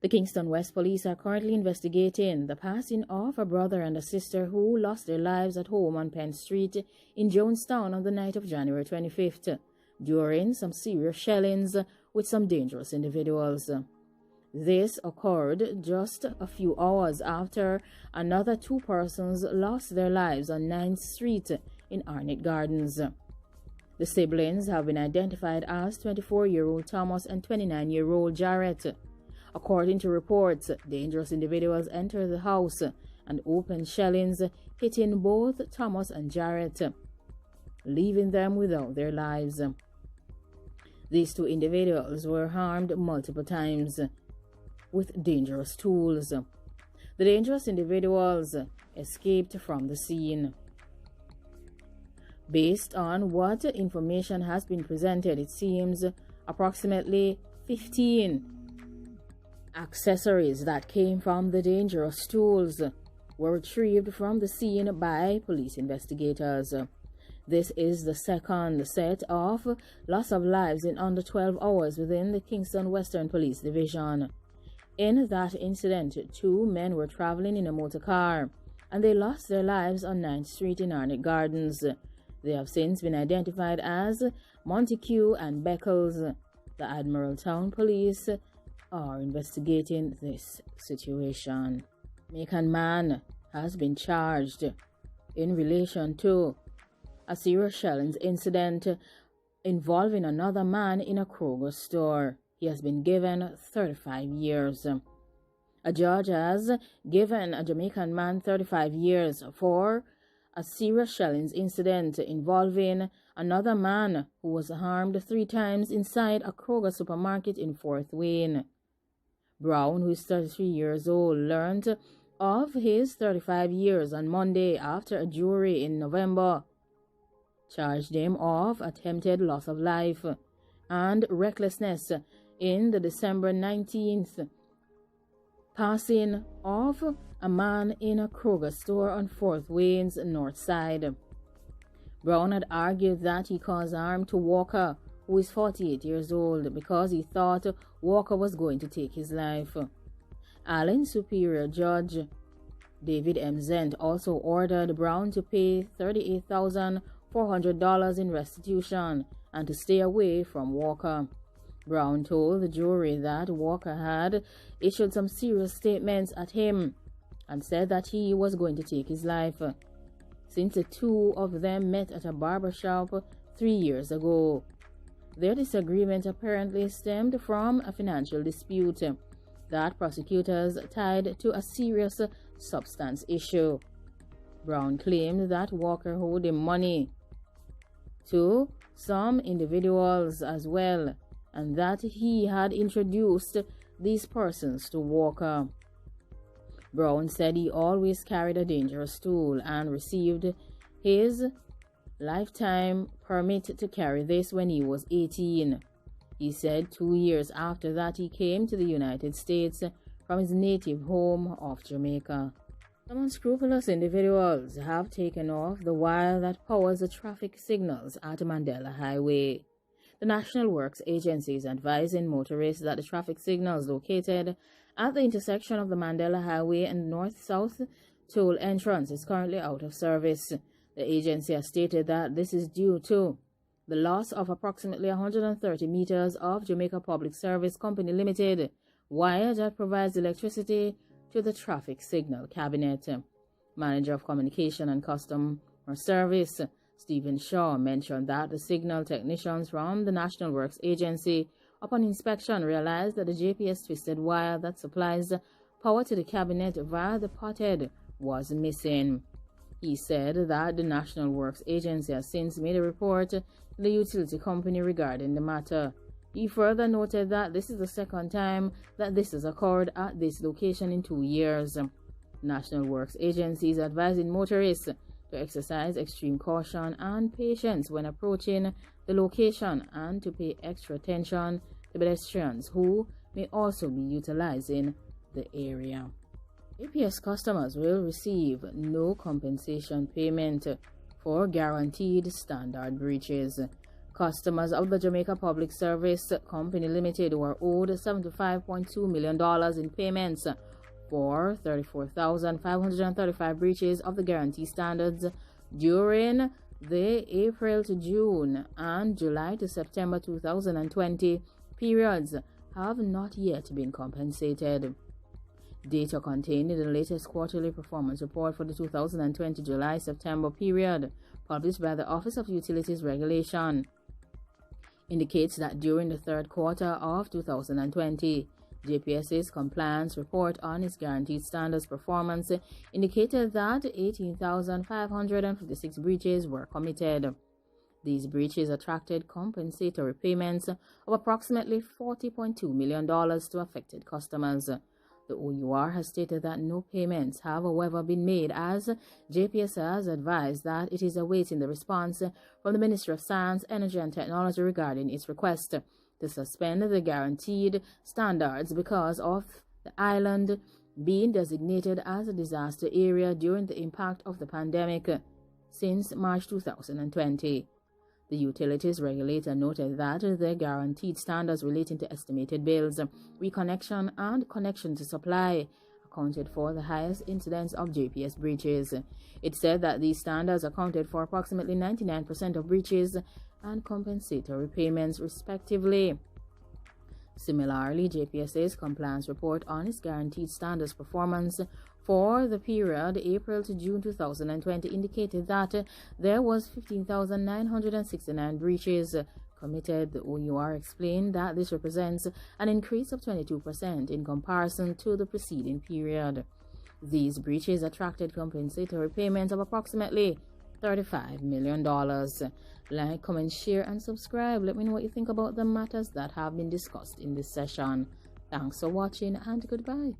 The Kingston West Police are currently investigating the passing of a brother and a sister who lost their lives at home on Penn Street in Jonestown on the night of January 25th during some serious shellings with some dangerous individuals. This occurred just a few hours after another two persons lost their lives on 9th Street in Arnett Gardens. The siblings have been identified as 24-year-old Thomas and 29-year-old Jarrett. According to reports, dangerous individuals entered the house and opened shellings, hitting both Thomas and Jarrett, leaving them without their lives. These two individuals were harmed multiple times with dangerous tools. The dangerous individuals escaped from the scene. Based on what information has been presented, it seems approximately 15 accessories that came from the dangerous tools were retrieved from the scene by police investigators. This is the second set of loss of lives in under 12 hours within the Kingston Western Police Division. In that incident, two men were traveling in a motor car and they lost their lives on 9th Street in Arnett Gardens. They have since been identified as Montague and Beckles. The Admiraltown Police are investigating this situation. A Jamaican man has been charged in relation to a serious shellings incident involving another man in a Kroger store. He has been given 35 years. A judge has given a Jamaican man 35 years for a serious shellings incident involving another man who was harmed 3 times inside a Kroger supermarket in Fort Wayne. Brown, who is 33 years old, learned of his 35 years on Monday after a jury in November charged him of attempted loss of life and recklessness in the December 19th passing of a man in a Kroger store on Fort Wayne's north side. Brown had argued that he caused harm to Walker, who is 48 years old, because he thought Walker was going to take his life. Allen Superior Judge David M. Zent also ordered Brown to pay $38,400 in restitution and to stay away from Walker. Brown told the jury that Walker had issued some serious statements at him and said that he was going to take his life, since the two of them met at a barbershop 3 years ago. Their disagreement apparently stemmed from a financial dispute that prosecutors tied to a serious substance issue. Brown claimed that Walker owed him money to some individuals as well, and that he had introduced these persons to Walker. Brown said he always carried a dangerous tool and received his lifetime permit to carry this when he was 18. He said 2 years after that he came to the United States from his native home of Jamaica. Some unscrupulous individuals have taken off the wire that powers the traffic signals at Mandela Highway. The National Works Agency is advising motorists that the traffic signals located at the intersection of the Mandela Highway and north-south toll entrance is currently out of service. The agency has stated that this is due to the loss of approximately 130 meters of Jamaica Public Service Company Limited wire that provides electricity to the traffic signal cabinet. Manager of Communication and Customer Service Stephen Shaw mentioned that the signal technicians from the National Works Agency, upon inspection, realized that the GPS twisted wire that supplies power to the cabinet via the pothead was missing. He said that the National Works Agency has since made a report to the utility company regarding the matter. He further noted that this is the second time that this has occurred at this location in 2 years. National Works Agency is advising motorists to exercise extreme caution and patience when approaching the location and to pay extra attention to pedestrians who may also be utilizing the area. APS customers will receive no compensation payment for guaranteed standard breaches. Customers of the Jamaica Public Service Company Limited were owed $75.2 million in payments for 34,535 breaches of the guarantee standards during the April to June and July to September 2020 periods have not yet been compensated. Data contained in the latest quarterly performance report for the 2020 July-September period, published by the Office of Utilities Regulation, indicates that during the third quarter of 2020, JPSA's compliance report on its guaranteed standards performance indicated that 18,556 breaches were committed. These breaches attracted compensatory payments of approximately $40.2 million to affected customers. The OUR has stated that no payments have, however, been made, as JPSA has advised that it is awaiting the response from the Ministry of Science, Energy and Technology regarding its request to suspend the guaranteed standards because of the island being designated as a disaster area during the impact of the pandemic since March 2020. The utilities regulator noted that the guaranteed standards relating to estimated bills, reconnection, and connection to supply accounted for the highest incidence of JPS breaches. It said that these standards accounted for approximately 99% of breaches and compensatory payments, respectively. Similarly, JPSA's compliance report on its guaranteed standards performance for the period April to June 2020 indicated that there was 15,969 breaches committed. The OUR explained that this represents an increase of 22% in comparison to the preceding period. These breaches attracted compensatory payments of approximately $35 million. Like, comment, share, and subscribe. Let me know what you think about the matters that have been discussed in this session. Thanks for watching and goodbye.